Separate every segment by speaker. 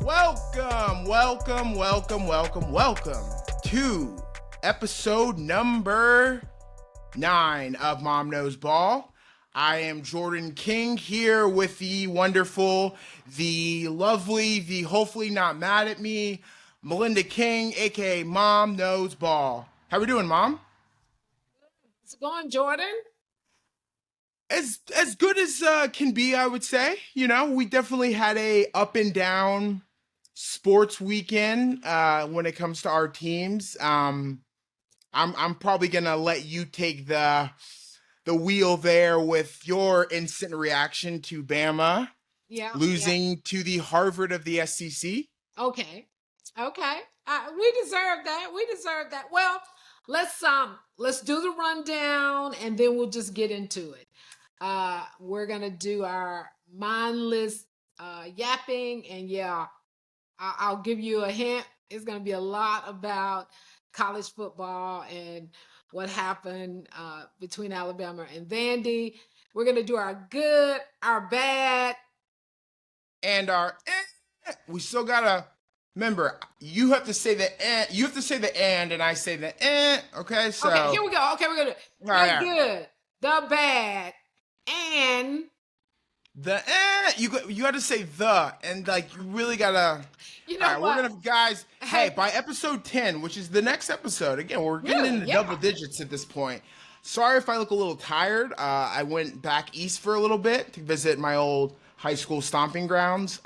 Speaker 1: Welcome to episode number 9 of Mom Knows Ball. I am Jordan King here with the wonderful, the lovely, the hopefully not mad at me, Melinda King, aka Mom Knows Ball. How we doing, Mom?
Speaker 2: How's it going, Jordan?
Speaker 1: As good as can be, I would say. You know, we definitely had a up and down sports weekend when it comes to our teams. I'm probably gonna let you take the wheel there with your instant reaction to Bama
Speaker 2: Yeah.
Speaker 1: losing to the Harvard of the SEC.
Speaker 2: Okay. Okay. We deserve that. We deserve that. Well, let's do the rundown and then we'll just get into it. We're gonna do our mindless yapping, and I'll give you a hint. It's gonna be a lot about college football and what happened between Alabama and Vandy. We're gonna do our good, our bad,
Speaker 1: And our we still gotta remember, you have to say the you have to say the and I say the okay, so
Speaker 2: okay, here we go. Okay, we're gonna do the
Speaker 1: right.
Speaker 2: good, the bad, and
Speaker 1: the you got to say the, and like you really gotta.
Speaker 2: you know
Speaker 1: All right,
Speaker 2: what?
Speaker 1: we're gonna, guys.
Speaker 2: Hey.
Speaker 1: Hey, by episode 10, which is the next episode, again, we're getting
Speaker 2: Really?
Speaker 1: into
Speaker 2: Yeah.
Speaker 1: double digits at this point. Sorry if I look a little tired. I went back east for a little bit to visit my old high school stomping grounds.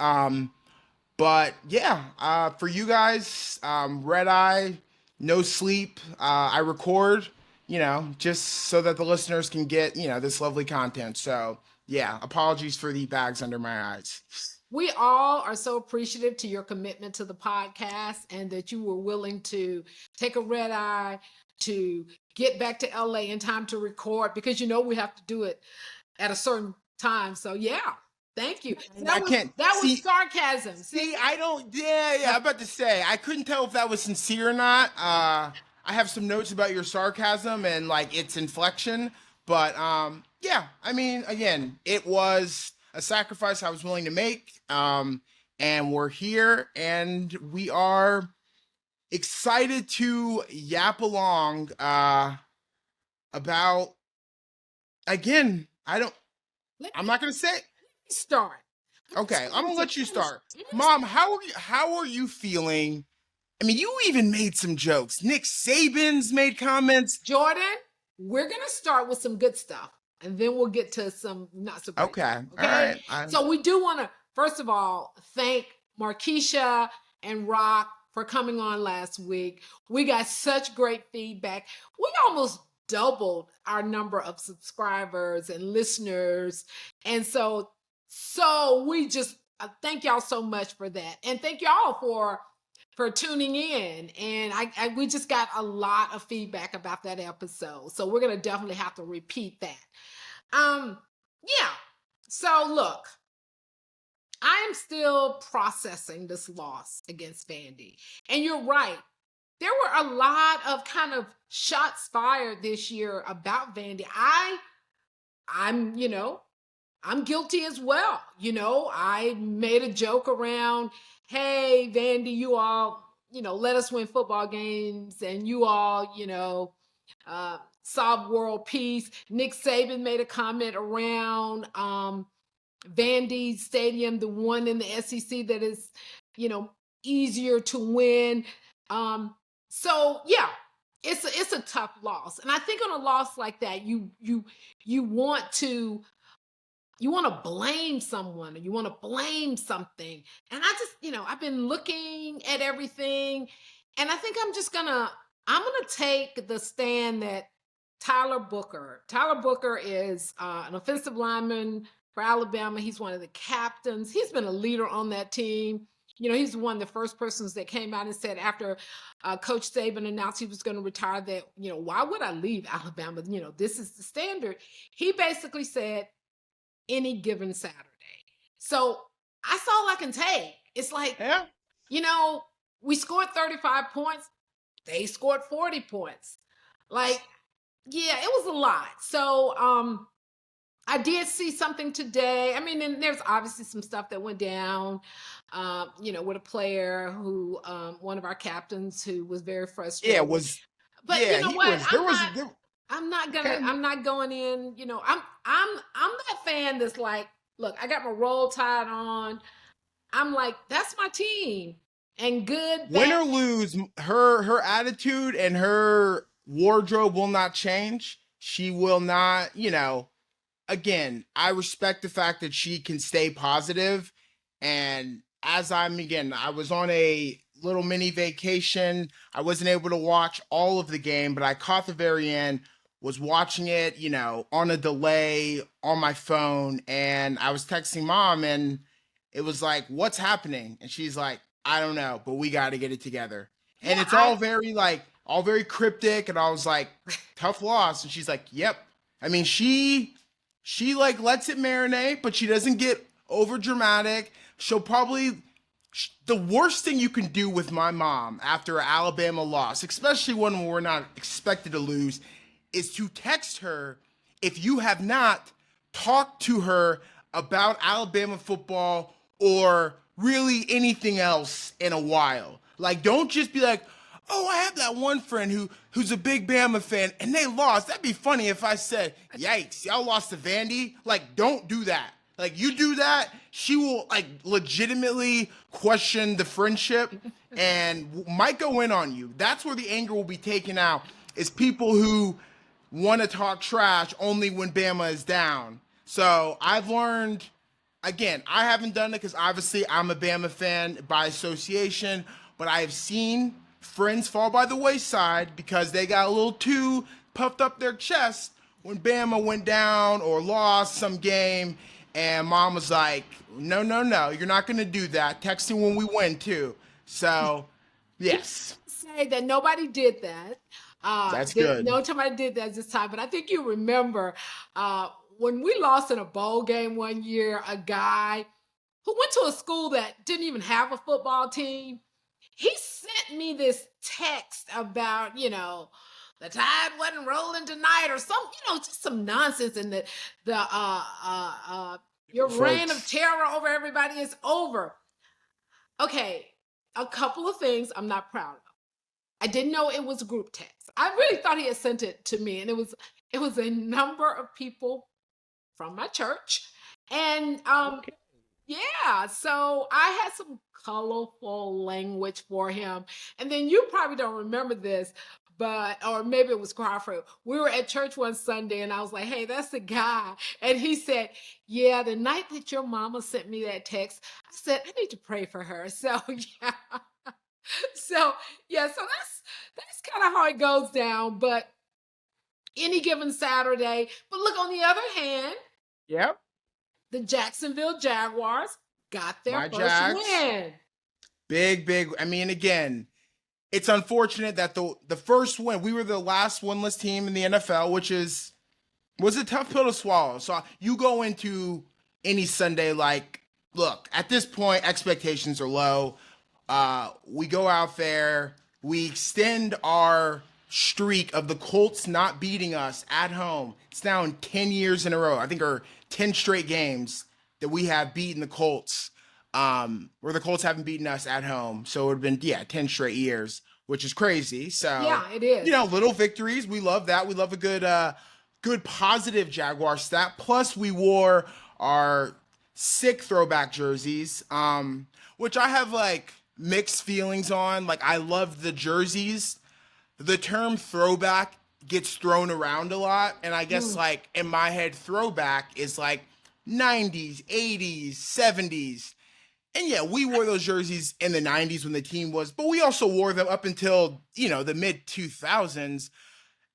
Speaker 1: But yeah, for you guys, red eye, no sleep. I record, you know, just so that the listeners can get, you know, this lovely content. So yeah, apologies for the bags under my eyes.
Speaker 2: We all are so appreciative to your commitment to the podcast and that you were willing to take a red eye to get back to LA in time to record, because you know we have to do it at a certain time. So yeah, thank you. That was sarcasm.
Speaker 1: See, I don't. Yeah. I'm about to say I couldn't tell if that was sincere or not. I have some notes about your sarcasm and like its inflection, but yeah. I mean, again, it was a sacrifice I was willing to make. And we're here, and we are excited to yap along about, again, I'm not gonna say.
Speaker 2: Start.
Speaker 1: Okay, I'm gonna let you start. Mom, how are you feeling? I mean, you even made some jokes. Nick Saban's made comments.
Speaker 2: Jordan, we're gonna start with some good stuff, and then we'll get to some not so good.
Speaker 1: Okay. All right.
Speaker 2: So we do want to, first of all, thank Markeisha and Rock for coming on last week. We got such great feedback. We almost doubled our number of subscribers and listeners. And so we just thank y'all so much for that. And thank y'all for tuning in. And we just got a lot of feedback about that episode. So we're going to definitely have to repeat that. Yeah. So look, I am still processing this loss against Vandy. And you're right. There were a lot of kind of shots fired this year about Vandy. I'm guilty as well. You know, I made a joke around, hey, Vandy, you all, let us win football games, and you all, solve world peace. Nick Saban made a comment around Vandy Stadium, the one in the SEC that is, easier to win. So yeah, it's a tough loss. And I think on a loss like that, you want to blame someone, or you want to blame something. And I just, I've been looking at everything, and I think I'm gonna take the stand that Tyler Booker is an offensive lineman for Alabama. He's one of the captains. He's been a leader on that team. He's one of the first persons that came out and said after Coach Saban announced he was going to retire that, why would I leave Alabama? This is the standard. He basically said any given Saturday. So that's all I can take. It's like,
Speaker 1: Yeah.
Speaker 2: We scored 35 points. They scored 40 points. Like, yeah, it was a lot. So, I did see something today. I mean, and there's obviously some stuff that went down, with a player who, one of our captains who was very
Speaker 1: Yeah,
Speaker 2: frustrated.
Speaker 1: was
Speaker 2: But you
Speaker 1: yeah,
Speaker 2: know
Speaker 1: he
Speaker 2: what?
Speaker 1: was there was there Ken.
Speaker 2: I'm not going in, I'm that fan that's like, look, I got my roll tide on. I'm like, that's my team. And good,
Speaker 1: Win
Speaker 2: bad.
Speaker 1: or lose, her attitude and her wardrobe will not change. She will not, again, I respect the fact that she can stay positive. And as I was on a little mini vacation. I wasn't able to watch all of the game, but I caught the very end, was watching it, on a delay on my phone. And I was texting mom, and it was like, what's happening? And she's like, I don't know, but we got to get it together.
Speaker 2: Yeah,
Speaker 1: And it's all very cryptic. And I was like, tough loss. And she's like, yep. I mean, she like lets it marinate, but she doesn't get over dramatic. She'll probably the worst thing you can do with my mom after an Alabama loss, especially when we're not expected to lose, is to text her if you have not talked to her about Alabama football or really anything else in a while. Like, don't just be like, oh, I have that one friend who's a big Bama fan and they lost. That'd be funny if I said, yikes, y'all lost to Vandy. Like, don't do that. Like, you do that, she will like legitimately question the friendship and might go in on you. That's where the anger will be taken out, is people who want to talk trash only when Bama is down. So I've learned, again, I haven't done it because obviously I'm a Bama fan by association, but I have seen friends fall by the wayside because they got a little too puffed up their chest when Bama went down or lost some game. And mom was like, no, no, no, you're not going to do that. Texting when we win, too. So, yes,
Speaker 2: Say that nobody did that.
Speaker 1: that's good.
Speaker 2: No, somebody did that this time. But I think you remember when we lost in a bowl game one year, a guy who went to a school that didn't even have a football team, he sent me this text about, the tide wasn't rolling tonight or some, just some nonsense. And the your reign of
Speaker 1: Folks,
Speaker 2: terror over everybody is over. Okay, a couple of things I'm not proud of. I didn't know it was a group text. I really thought he had sent it to me, and it was a number of people from my church, and
Speaker 1: okay.
Speaker 2: yeah, so I had some colorful language for him. And then you probably don't remember this, but or maybe it was Crawford. We were at church one Sunday and I was like, hey, that's the guy. And he said, yeah, the night that your mama sent me that text, I said, I need to pray for her. So yeah. So yeah, so that's kind of how it goes down. But any given Saturday. But look, on the other hand,
Speaker 1: Yep.
Speaker 2: the Jacksonville Jaguars got their
Speaker 1: My
Speaker 2: first
Speaker 1: Jags.
Speaker 2: win.
Speaker 1: Big, big. I mean, again, it's unfortunate that the first win, we were the last winless team in the NFL, which was a tough pill to swallow. So you go into any Sunday like, look, at this point, expectations are low. We go out there, we extend our streak of the Colts not beating us at home. It's now in 10 years in a row. I think our 10 straight games that we have beaten the Colts, where the Colts haven't beaten us at home. So it would have been, 10 straight years, which is crazy. So,
Speaker 2: Yeah, it is.
Speaker 1: little victories. We love that. We love a good positive Jaguar stat. Plus, we wore our sick throwback jerseys, which I have like mixed feelings on. Like, I love the jerseys. The term throwback gets thrown around a lot, and I guess
Speaker 2: Mm.
Speaker 1: like in my head, throwback is like 90s, 80s, 70s. And yeah, we wore those jerseys in the 90s when the team was, but we also wore them up until, the mid 2000s.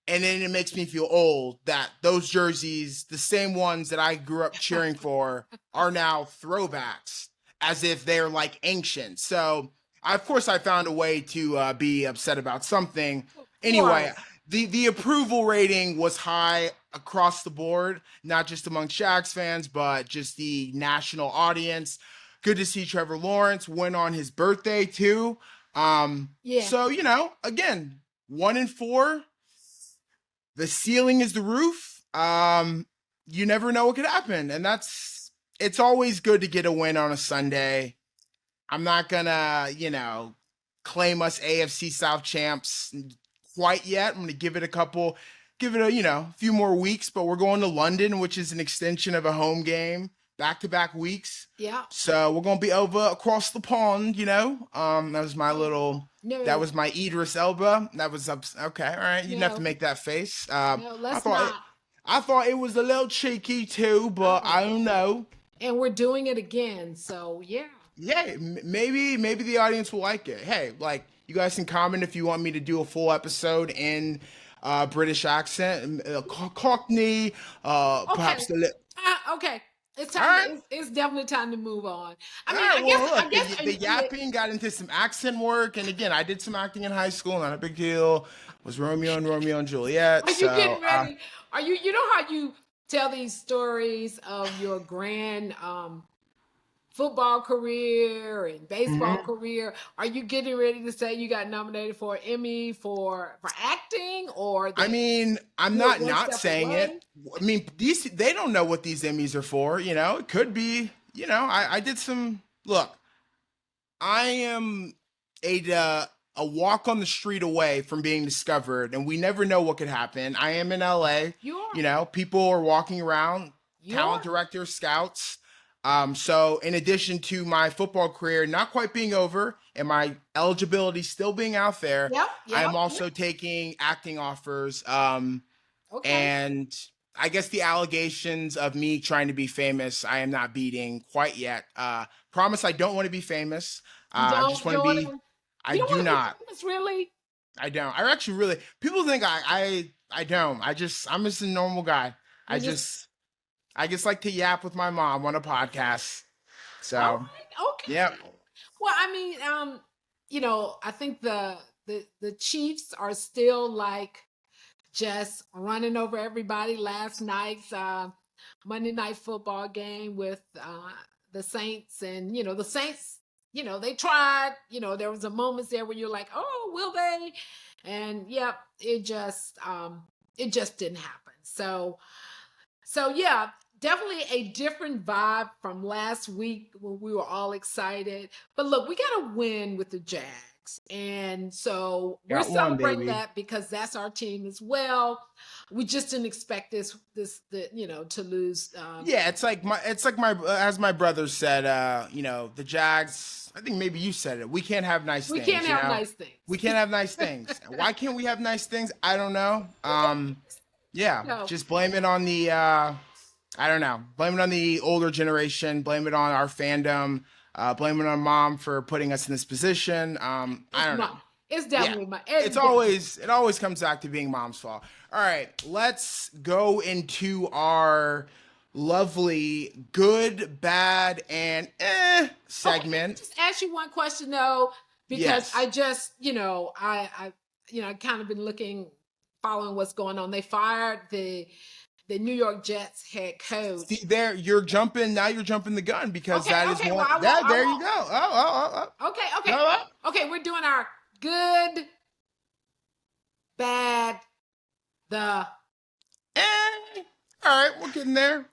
Speaker 1: And then it makes me feel old that those jerseys, the same ones that I grew up cheering for, are now throwbacks as if they're like ancient. So, of course, I found a way to be upset about something.
Speaker 2: Of
Speaker 1: Anyway,
Speaker 2: course.
Speaker 1: the approval rating was high across the board, not just among Jags fans, but just the national audience. Good to see Trevor Lawrence win on his birthday too.
Speaker 2: Yeah.
Speaker 1: So again, 1-4, the ceiling is the roof. you never know what could happen. And it's always good to get a win on a Sunday. I'm not gonna, claim us AFC South champs quite yet. I'm gonna give it a few more weeks, but we're going to London, which is an extension of a home game, back-to-back weeks.
Speaker 2: Yeah.
Speaker 1: So we're gonna be over across the pond. That was my little
Speaker 2: No,
Speaker 1: that was my Idris Elba. That was up. Okay, all right. You didn't have to
Speaker 2: no,
Speaker 1: make that face.
Speaker 2: no,
Speaker 1: I
Speaker 2: let's
Speaker 1: thought it,
Speaker 2: not.
Speaker 1: I thought it was a little cheeky too, but I don't know.
Speaker 2: And we're doing it again. So yeah.
Speaker 1: Yeah, maybe the audience will like it. Hey, like you guys can comment if you want me to do a full episode in British accent, Cockney,
Speaker 2: Okay.
Speaker 1: perhaps the.
Speaker 2: Okay. It's
Speaker 1: All
Speaker 2: time.
Speaker 1: right.
Speaker 2: It's definitely time to move on. I
Speaker 1: All
Speaker 2: mean,
Speaker 1: right,
Speaker 2: I
Speaker 1: well,
Speaker 2: guess. I
Speaker 1: look,
Speaker 2: guess.
Speaker 1: the yapping got into some accent work, and again, I did some acting in high school, not a big deal. Was Romeo and Juliet,
Speaker 2: Are you
Speaker 1: so
Speaker 2: getting ready? Are you? You know how you tell these stories of your grand football career and baseball
Speaker 1: mhm.
Speaker 2: career? Are you getting ready to say you got nominated for an Emmy for acting, or
Speaker 1: I
Speaker 2: that
Speaker 1: mean, I'm
Speaker 2: you're
Speaker 1: not
Speaker 2: one
Speaker 1: not
Speaker 2: step
Speaker 1: saying it.
Speaker 2: away?
Speaker 1: I mean, these they don't know what these Emmys are for. It could be. I did some. Look, I am a walk on the street away from being discovered, and we never know what could happen. I am in LA.
Speaker 2: You are.
Speaker 1: People are walking around,
Speaker 2: You
Speaker 1: talent
Speaker 2: are.
Speaker 1: directors, scouts. So in addition to my football career not quite being over and my eligibility still being out there,
Speaker 2: Yep.
Speaker 1: I
Speaker 2: Yep.
Speaker 1: am also taking acting offers.
Speaker 2: Okay.
Speaker 1: And I guess the allegations of me trying to be famous, I am not beating quite yet. Promise I don't want to be famous.
Speaker 2: You
Speaker 1: I just
Speaker 2: don't,
Speaker 1: want to be.
Speaker 2: Jordan.
Speaker 1: I
Speaker 2: You don't
Speaker 1: do
Speaker 2: want to be
Speaker 1: not.
Speaker 2: famous, really?
Speaker 1: I don't. I actually really. People think I don't. I'm just a normal guy.
Speaker 2: You
Speaker 1: I
Speaker 2: just
Speaker 1: just I just like to yap with my mom on a podcast.
Speaker 2: all
Speaker 1: So
Speaker 2: right.
Speaker 1: yeah.
Speaker 2: Okay. Well, I mean, I think the Chiefs are still like just running over everybody. Last night's Monday night football game with the Saints, and the Saints, they tried. There was a moments there where you're like, oh, will they? And yep, it just didn't happen. So yeah, definitely a different vibe from last week when we were all excited. But look, we got to win with the Jags. And so we're
Speaker 1: Got one,
Speaker 2: celebrating
Speaker 1: baby.
Speaker 2: that because that's our team as well. We just didn't expect to lose.
Speaker 1: Yeah, it's like my as my brother said, the Jags, I think maybe you said it. We can't have nice
Speaker 2: We can't have
Speaker 1: things.
Speaker 2: nice things.
Speaker 1: We can't have nice things. Why can't we have nice things? I don't know. Yeah,
Speaker 2: No,
Speaker 1: just blame it on the I don't know. Blame it on the older generation, blame it on our fandom, blame it on mom for putting us in this position. I
Speaker 2: it's
Speaker 1: don't
Speaker 2: not.
Speaker 1: know.
Speaker 2: It's
Speaker 1: Yeah.
Speaker 2: definitely my.
Speaker 1: It's
Speaker 2: It's definitely.
Speaker 1: always it always comes back to being mom's fault. All right, let's go into our lovely good, bad, and
Speaker 2: Okay, let me
Speaker 1: segment.
Speaker 2: just ask you one question though, because
Speaker 1: Yes.
Speaker 2: I just, I kind of been following what's going on. They fired the New York Jets head
Speaker 1: See
Speaker 2: coach.
Speaker 1: there, you're jumping the gun because
Speaker 2: Okay,
Speaker 1: that is
Speaker 2: okay, well,
Speaker 1: one
Speaker 2: I won't,
Speaker 1: that
Speaker 2: I
Speaker 1: there you
Speaker 2: won't.
Speaker 1: go.
Speaker 2: Okay,
Speaker 1: Oh.
Speaker 2: okay, okay. We're doing our good, bad, the
Speaker 1: Eh. All right, we're getting there.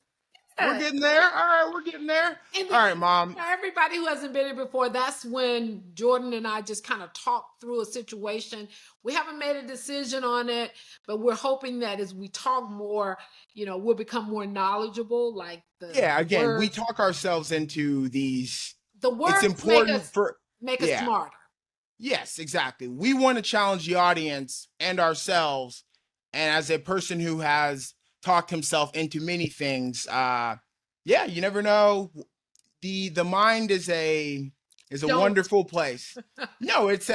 Speaker 1: We're
Speaker 2: good.
Speaker 1: getting there. All right, we're getting there.
Speaker 2: And
Speaker 1: All right, mom.
Speaker 2: for everybody who hasn't been here before, that's when Jordan and I just kind of talked through a situation. We haven't made a decision on it, but we're hoping that as we talk more, we'll become more knowledgeable. Like the
Speaker 1: Yeah,
Speaker 2: the
Speaker 1: again, we
Speaker 2: words,
Speaker 1: talk ourselves into these.
Speaker 2: the
Speaker 1: It's
Speaker 2: words make
Speaker 1: important
Speaker 2: us
Speaker 1: for
Speaker 2: make us
Speaker 1: yeah.
Speaker 2: smarter.
Speaker 1: Yes, exactly. We want to challenge the audience and ourselves. And as a person who has talked himself into many things, yeah, you never know. The mind is a
Speaker 2: Don't.
Speaker 1: wonderful place. No, it's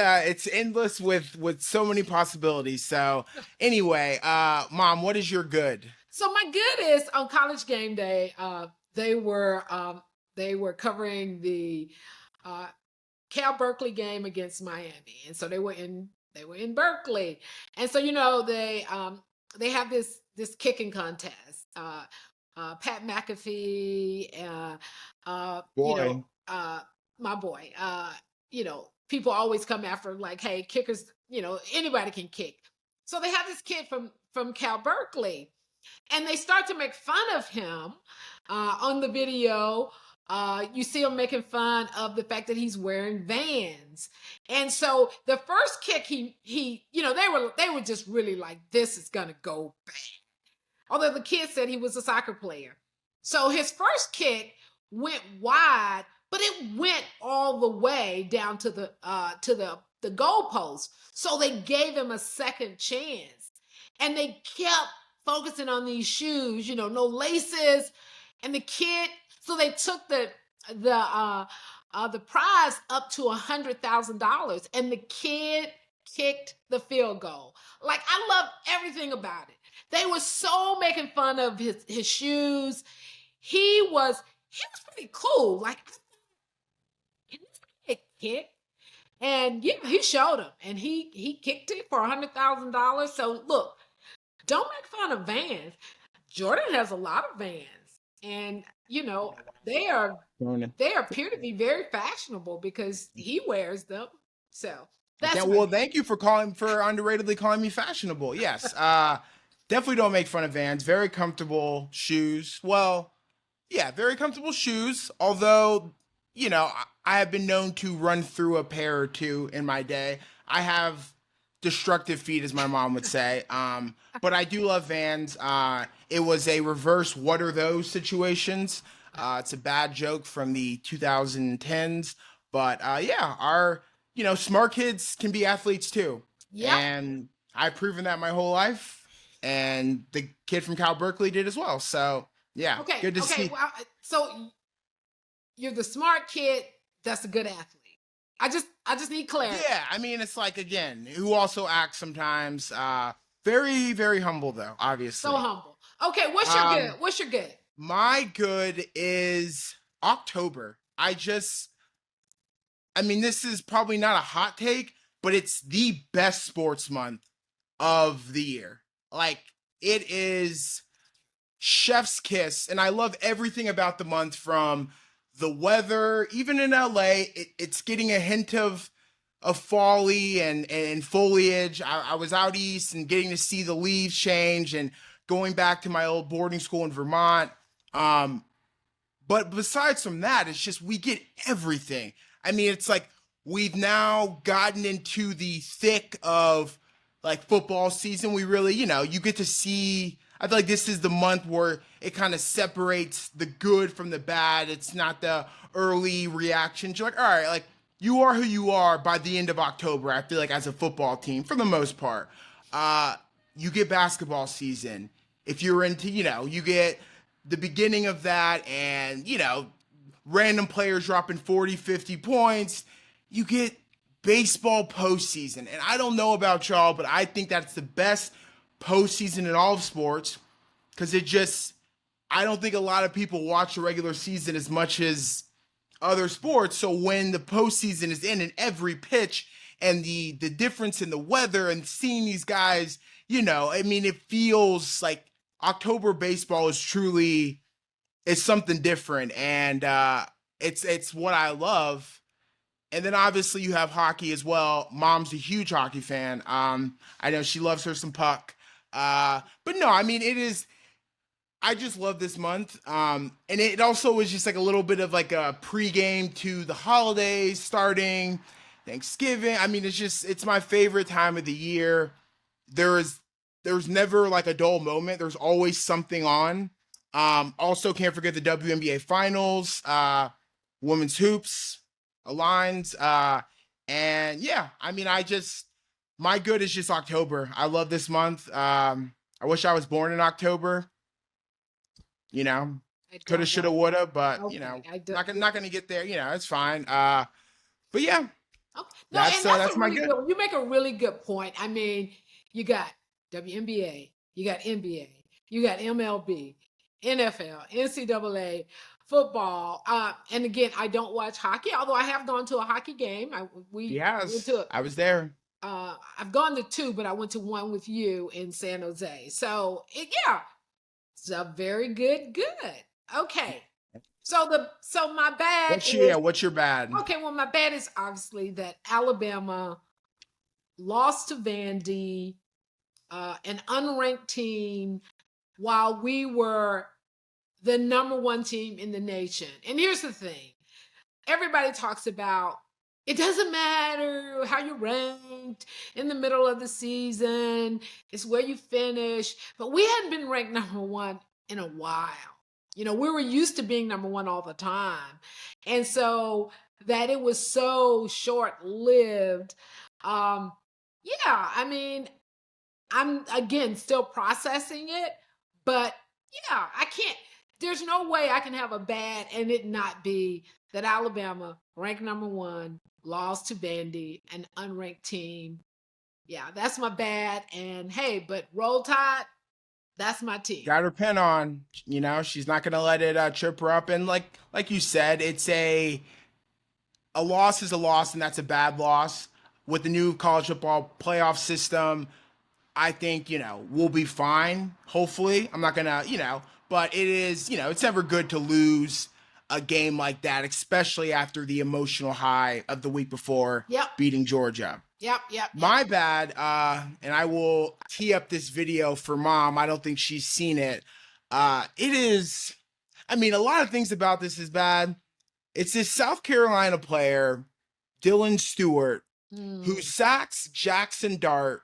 Speaker 1: endless with so many possibilities. So anyway, mom, what is your good?
Speaker 2: So my good is on College Game Day. They were covering the uh, Cal Berkeley game against Miami, and so they were in Berkeley, and so they have this kicking contest. Pat McAfee,
Speaker 1: Boy.
Speaker 2: my boy. People always come after like, hey, kickers. Anybody can kick. So they have this kid from Cal Berkeley, And they start to make fun of him on the video. You see him making fun of the fact that he's wearing Vans. And so the first kick, he, they were just really like, this is gonna go bad. Although the kid said he was a soccer player. So his first kick went wide, but it went all the way down to the goalpost. So they gave him a second chance. And they kept focusing on these shoes, no laces. And the kid, so they took the prize up to $100,000, and the kid kicked the field goal. Like, I love everything about it. They were so making fun of his shoes. He was pretty cool. Like, can this kid kick? And yeah, he showed him, and he kicked it for $100,000. So look, don't make fun of Vans. Jordan has a lot of Vans, and they appear to be very fashionable because he wears them. So that's
Speaker 1: well. Thank you for underratedly calling me fashionable. Yes, definitely don't make fun of Vans. Very comfortable shoes. Well, yeah, very comfortable shoes. Although, I have been known to run through a pair or two in my day. I have destructive feet, as my mom would say. But I do love Vans. It was a reverse "what are those" situations. It's a bad joke from the 2010s. But yeah, our smart kids can be athletes too.
Speaker 2: Yeah.
Speaker 1: And I've proven that my whole life. And the kid from Cal Berkeley did as well. So yeah,
Speaker 2: okay,
Speaker 1: good to see.
Speaker 2: Well, so you're the smart kid that's a good athlete. I just need clarity.
Speaker 1: Yeah, I mean, it's like, again, who also acts sometimes. Very, very humble though, obviously.
Speaker 2: So humble. Okay, what's your good? What's your good?
Speaker 1: My good is October. This is probably not a hot take, but it's the best sports month of the year. Like, it is chef's kiss, and I love everything about the month, from the weather. Even in LA, it's getting a hint of fall-y and foliage. I was out east and getting to see the leaves change, and going back to my old boarding school in Vermont. But besides from that, it's just, we get everything. I mean, it's like we've now gotten into the thick of like football season. We really, you get to see. I feel like this is the month where it kind of separates the good from the bad. It's not the early reactions. You're like, all right, like, you are who you are by the end of October, I feel like, as a football team, for the most part. You get basketball season. If you're into, you get the beginning of that, and, random players dropping 40, 50 points. You get baseball postseason. And I don't know about y'all, but I think that's the best postseason in all of sports, because I don't think a lot of people watch the regular season as much as other sports. So when the postseason is in, and every pitch and the difference in the weather and seeing these guys, it feels like October baseball is something different, and it's what I love. And then obviously you have hockey as well. Mom's a huge hockey fan. I know she loves her some puck. But no, it is. I just love this month. And it also is just like a little bit of like a pregame to the holidays starting, Thanksgiving. It's my favorite time of the year. There's never like a dull moment. There's always something on. Also can't forget the WNBA finals, women's hoops, aligns. And yeah, my good is just October. I love this month. I wish I was born in October. Coulda, shoulda, woulda, but
Speaker 2: okay,
Speaker 1: not gonna get there. It's fine. But yeah,
Speaker 2: okay.
Speaker 1: that's my
Speaker 2: really good. You make a really good point. You got WNBA, you got NBA, you got MLB, NFL, NCAA, football. And again, I don't watch hockey, although I have gone to a hockey game. I
Speaker 1: was there.
Speaker 2: I've gone to two, but I went to one with you in San Jose. So it's a very good. Okay. So my bad.
Speaker 1: What's your bad?
Speaker 2: Okay, well, my bad is obviously that Alabama lost to Vandy, an unranked team while we were the number one team in the nation. And here's the thing. Everybody talks about it doesn't matter how you ranked in the middle of the season. It's where you finish. But we hadn't been ranked number one in a while. You know, we were used to being number one all the time. And so that it was so short-lived. Yeah, I mean, I'm again still processing it, but yeah, I can't. There's no way I can have a bad and it not be that Alabama, ranked number one, lost to Vandy, an unranked team. Yeah, that's my bad. And hey, but Roll Tide, that's my team.
Speaker 1: Got her pin on. You know, she's not gonna let it trip her up. And like you said, it's a loss is a loss, and that's a bad loss. With the new college football playoff system, I think, we'll be fine. Hopefully, I'm not gonna, but it is, it's never good to lose a game like that, especially after the emotional high of the week before beating Georgia.
Speaker 2: Yep.
Speaker 1: My bad. And I will tee up this video for Mom. I don't think she's seen it. It is, a lot of things about this is bad. It's this South Carolina player, Dylan Stewart, who sacks Jackson Dart.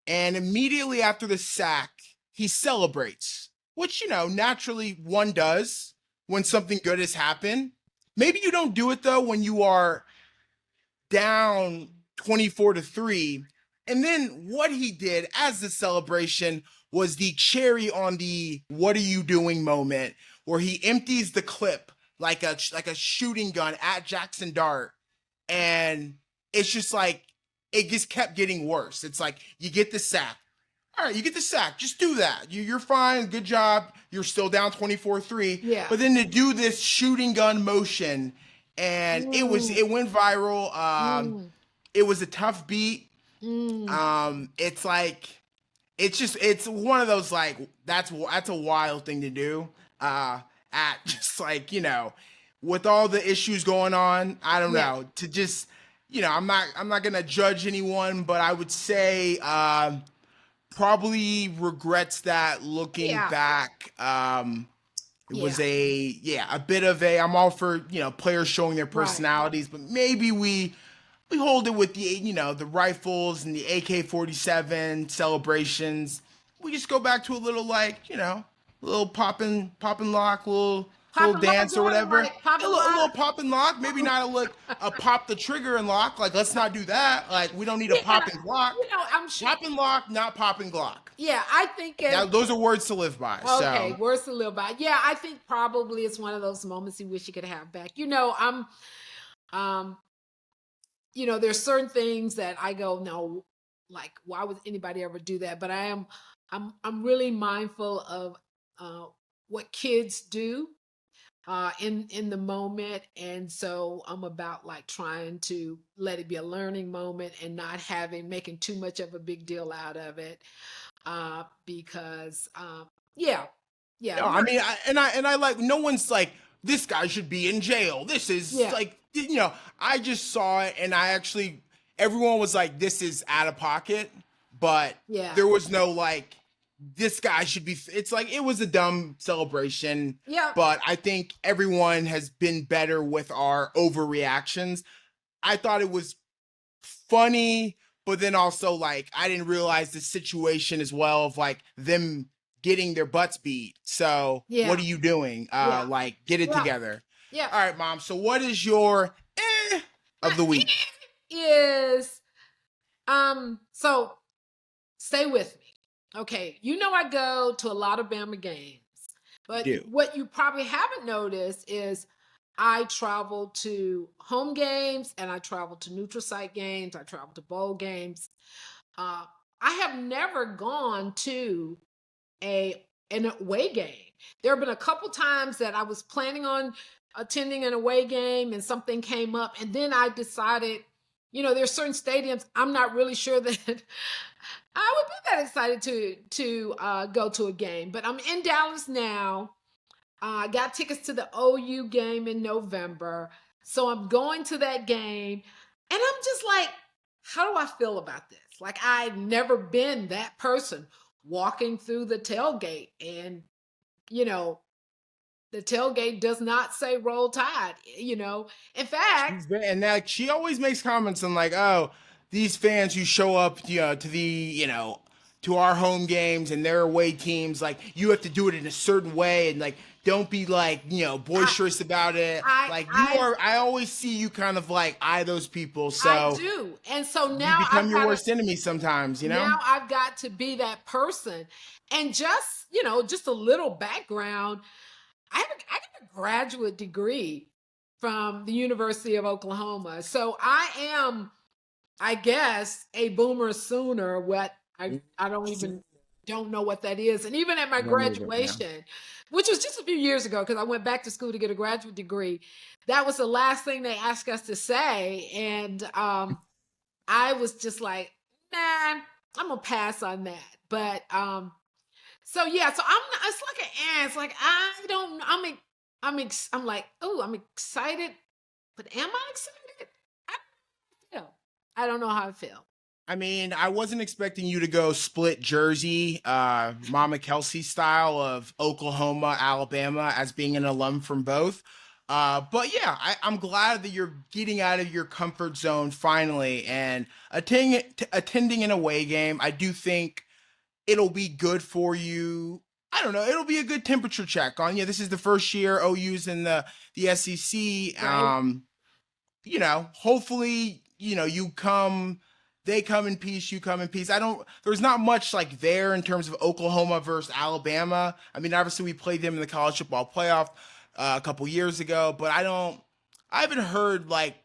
Speaker 1: And immediately after the sack, he celebrates, which, naturally one does when something good has happened. Maybe you don't do it, though, when you are down 24-3. And then what he did as the celebration was the cherry on the what are you doing moment, where he empties the clip like a shooting gun at Jackson Dart. And it's just like, it just kept getting worse. It's like, you get the sack. All right, you get the sack. Just do that. You're fine. Good job. You're still down 24-3.
Speaker 2: Yeah.
Speaker 1: But then to do this shooting gun motion, and it went viral. It was a tough beat. It's like, it's one of those, like, that's a wild thing to do. At just like, with all the issues going on, I don't know, to just, I'm not gonna judge anyone, but I would say probably regrets that looking back. It was a bit of a, I'm all for, players showing their personalities, but maybe we hold it with the, the rifles and the AK-47 celebrations. We just go back to a little, like, little pop and lock, little dance or whatever. A little pop and lock. Maybe not a pop the trigger and lock. Like, let's not do that. Like, we don't need a pop and Glock.
Speaker 2: I'm sure.
Speaker 1: Pop and lock, not pop and Glock.
Speaker 2: Yeah, I think
Speaker 1: those are words to live by.
Speaker 2: Okay, words to live by. Yeah, I think probably it's one of those moments you wish you could have back. There's certain things that I go, no, like, why would anybody ever do that? But I'm really mindful of what kids do in the moment. And so I'm about, like, trying to let it be a learning moment and not making too much of a big deal out of it. Because
Speaker 1: No, I like, no one's like, this guy should be in jail. This is like, I just saw it, and everyone was like, this is out of pocket, but there was no, like, this guy should be, it's like, it was a dumb celebration.
Speaker 2: Yeah.
Speaker 1: But I think everyone has been better with our overreactions. I thought it was funny, but then also, like, I didn't realize the situation as well of, like, them getting their butts beat. So what are you doing? Like, get it together.
Speaker 2: Yeah.
Speaker 1: All right, Mom. So what is your of the week?
Speaker 2: So stay with me. Okay. I go to a lot of Bama games, but what you probably haven't noticed is I travel to home games and I travel to neutral site games. I travel to bowl games. I have never gone to an away game. There have been a couple times that I was planning on attending an away game and something came up, and then I decided, there's certain stadiums I'm not really sure that I would be that excited to go to a game. But I'm in Dallas now. I got tickets to the OU game in November. So I'm going to that game. And I'm just like, how do I feel about this? Like, I've never been that person walking through the tailgate, and you know, the tailgate does not say Roll Tide. In fact,
Speaker 1: And like she always makes comments on like, oh, these fans who show up, to the, to our home games and their away teams, like you have to do it in a certain way and like don't be like,
Speaker 2: I
Speaker 1: boisterous about it.
Speaker 2: I
Speaker 1: Like you
Speaker 2: I
Speaker 1: are, I always see you kind of like eye those people,
Speaker 2: I
Speaker 1: so
Speaker 2: do. And so
Speaker 1: you
Speaker 2: now
Speaker 1: become your worst enemy sometimes,
Speaker 2: I've got to be that person. And just a little background. I got a graduate degree from the University of Oklahoma. So I am, I guess, a boomer sooner. I don't know what that is. And even at my graduation, which was just a few years ago, because I went back to school to get a graduate degree, that was the last thing they asked us to say. And I was just like, nah, I'm gonna pass on that. But so yeah, so I'm not, it's like an it's like I don't I'm like, oh, I'm excited, but am I excited? I don't feel. I don't know how I feel.
Speaker 1: I mean, I wasn't expecting you to go split jersey, Mama Kelsey style of Oklahoma, Alabama, as being an alum from both. But yeah, I'm glad that you're getting out of your comfort zone finally and attending an away game. I do think it'll be good for you. I don't know. It'll be a good temperature check on you. This is the first year OU's in the SEC.
Speaker 2: Right.
Speaker 1: Hopefully, they come in peace, you come in peace. There's not much like there in terms of Oklahoma versus Alabama. I mean, obviously we played them in the college football playoff a couple years ago, but I haven't heard like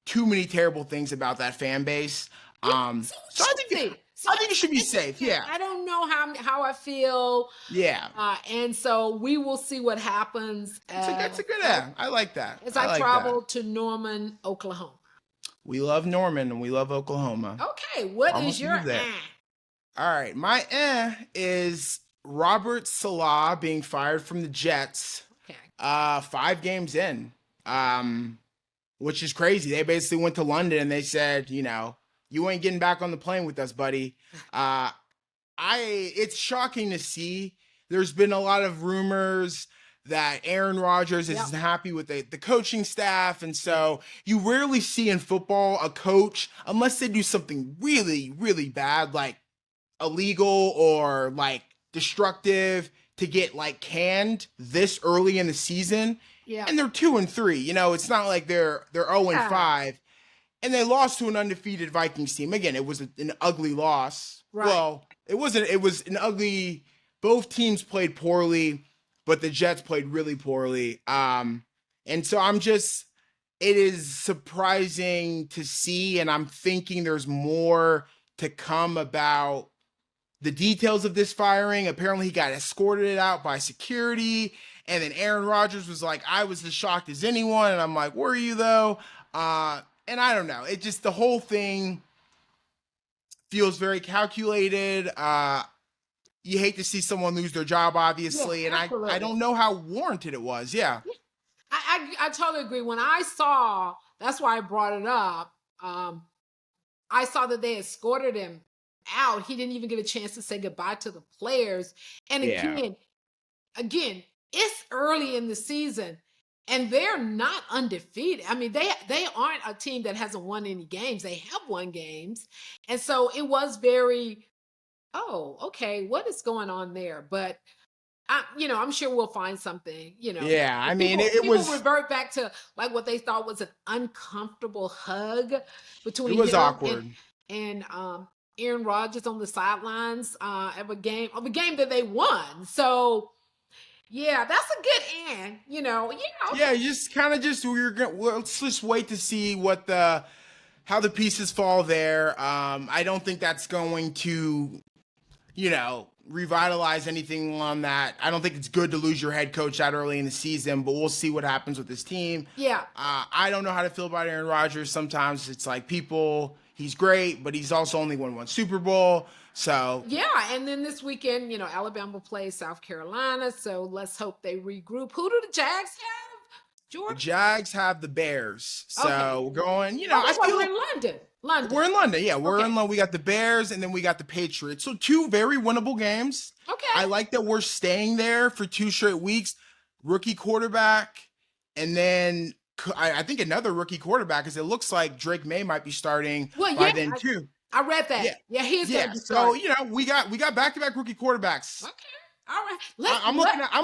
Speaker 1: too many terrible things about that fan base.
Speaker 2: Yeah,
Speaker 1: So I think you should be safe. Yeah.
Speaker 2: I don't know how I feel.
Speaker 1: Yeah.
Speaker 2: And so we will see what happens.
Speaker 1: That's a good ad. I like that.
Speaker 2: As
Speaker 1: I
Speaker 2: I
Speaker 1: like
Speaker 2: travel
Speaker 1: that.
Speaker 2: to Norman, Oklahoma.
Speaker 1: We love Norman and we love Oklahoma.
Speaker 2: Okay, what is
Speaker 1: Almost
Speaker 2: your
Speaker 1: leave that. All right, my is Robert Salah being fired from the Jets.
Speaker 2: Okay.
Speaker 1: 5 games in, which is crazy. They basically went to London and they said, you ain't getting back on the plane with us, buddy. It's shocking to see. There's been a lot of rumors that Aaron Rodgers isn't happy with the coaching staff. And so you rarely see in football a coach, unless they do something really, really bad, like illegal or like destructive, to get like canned this early in the season.
Speaker 2: Yeah.
Speaker 1: And they're 2-3. It's not like they're 0-5. And they lost to an undefeated Vikings team. Again, it was an ugly loss.
Speaker 2: Right.
Speaker 1: Well, it wasn't. It was an ugly. Both teams played poorly, but the Jets played really poorly. And so it is surprising to see, and I'm thinking there's more to come about the details of this firing. Apparently, he got escorted out by security, and then Aaron Rodgers was like, "I was as shocked as anyone," and I'm like, "Were you though?" And I don't know. It just, the whole thing feels very calculated. You hate to see someone lose their job, obviously, and I don't know how warranted it was. Yeah.
Speaker 2: I totally agree. When I saw, that's why I brought it up. I saw that they escorted him out. He didn't even get a chance to say goodbye to the players. And again, it's early in the season. And they're not undefeated. I mean, they aren't a team that hasn't won any games. They have won games. And so it was very, okay, what is going on there? But I'm sure we'll find something,
Speaker 1: Yeah, I mean,
Speaker 2: people
Speaker 1: was
Speaker 2: revert back to like what they thought was an uncomfortable hug between
Speaker 1: it was
Speaker 2: him
Speaker 1: awkward.
Speaker 2: and Aaron Rodgers on the sidelines of a game that they won. So yeah, that's a good end,
Speaker 1: Yeah, you just kind of let's just wait to see how the pieces fall there. I don't think that's going to, revitalize anything on that. I don't think it's good to lose your head coach that early in the season, but we'll see what happens with this team.
Speaker 2: Yeah.
Speaker 1: I don't know how to feel about Aaron Rodgers. Sometimes it's like he's great, but he's also only won 1 Super Bowl. So
Speaker 2: yeah, and then this weekend, Alabama plays South Carolina, so let's hope they regroup. Who do the Jags have?
Speaker 1: The
Speaker 2: Jordan?
Speaker 1: Jags have the Bears. So
Speaker 2: Okay.
Speaker 1: we're going,
Speaker 2: Oh,
Speaker 1: I
Speaker 2: that's why
Speaker 1: feel
Speaker 2: we're in London. London.
Speaker 1: we're in London. Yeah, we're
Speaker 2: Okay.
Speaker 1: in London. We got the Bears and then we got the Patriots. So two very winnable games.
Speaker 2: Okay.
Speaker 1: I like that we're staying there for 2 straight weeks. Rookie quarterback, and then I think another rookie quarterback, because it looks like Drake May might be starting
Speaker 2: Well,
Speaker 1: by
Speaker 2: yeah,
Speaker 1: then too.
Speaker 2: I read that.
Speaker 1: Yeah,
Speaker 2: Yeah, he's
Speaker 1: yeah.
Speaker 2: gonna be
Speaker 1: So
Speaker 2: starting.
Speaker 1: we got back-to-back rookie quarterbacks.
Speaker 2: Okay. All right.
Speaker 1: I'm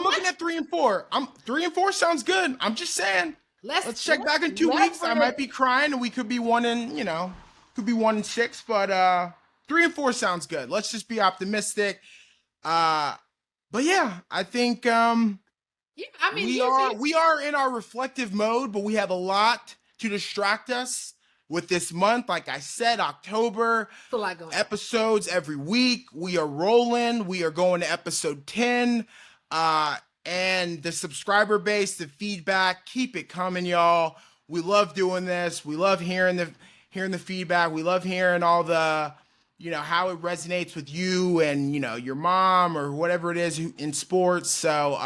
Speaker 1: looking at 3 and 4. 3 and 4 sounds good. I'm just saying. Let's check back in 2 weeks. I might be crying, and we could be 1 and 6, but 3 and 4 sounds good. Let's just be optimistic. But yeah, I think
Speaker 2: Yeah, I mean,
Speaker 1: we are in our reflective mode, but we have a lot to distract us with this month. Like I said, October,
Speaker 2: it's a lot going on.
Speaker 1: episodes every week. We are rolling. We are going to episode 10. And the subscriber base, the feedback, keep it coming, y'all. We love doing this. We love hearing the feedback. We love hearing all the, how it resonates with you and, your mom or whatever it is in sports. So,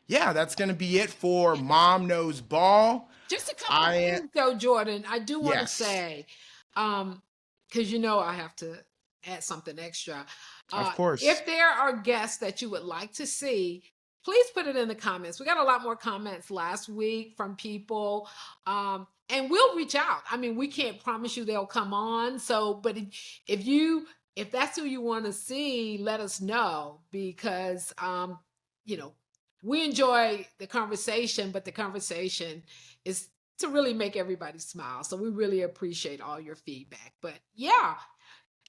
Speaker 1: yeah, that's going to be it for Mom Knows Ball.
Speaker 2: Just a couple of things, though, Jordan. I do want to
Speaker 1: Yes.
Speaker 2: say, because I have to add something extra.
Speaker 1: Of course.
Speaker 2: If there are guests that you would like to see, please put it in the comments. We got a lot more comments last week from people. And we'll reach out. I mean, we can't promise you they'll come on. So, but if that's who you want to see, let us know, because we enjoy the conversation, but the conversation is to really make everybody smile. So we really appreciate all your feedback. But yeah,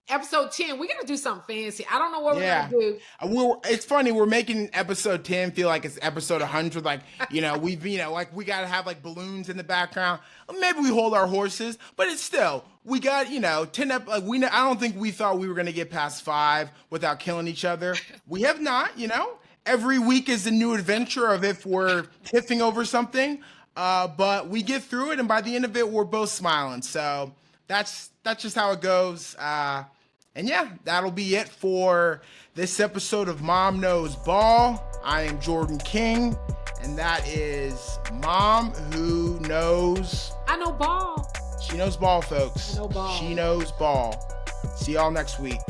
Speaker 2: episode 10, we're going to do something fancy. I don't know what we're going to do.
Speaker 1: It's funny. We're making episode 10 feel like it's episode 100. Like, like we got to have like balloons in the background. Maybe we hold our horses, but it's still, we got, 10 I don't think we thought we were going to get past 5 without killing each other. We have not, Every week is a new adventure of if we're tiffing over something. But we get through it, and by the end of it, we're both smiling. So that's just how it goes. And yeah, that'll be it for this episode of Mom Knows Ball. I am Jordan King, and that is Mom Who Knows.
Speaker 2: I know ball.
Speaker 1: She knows ball, folks.
Speaker 2: I know ball.
Speaker 1: She knows ball. See y'all next week.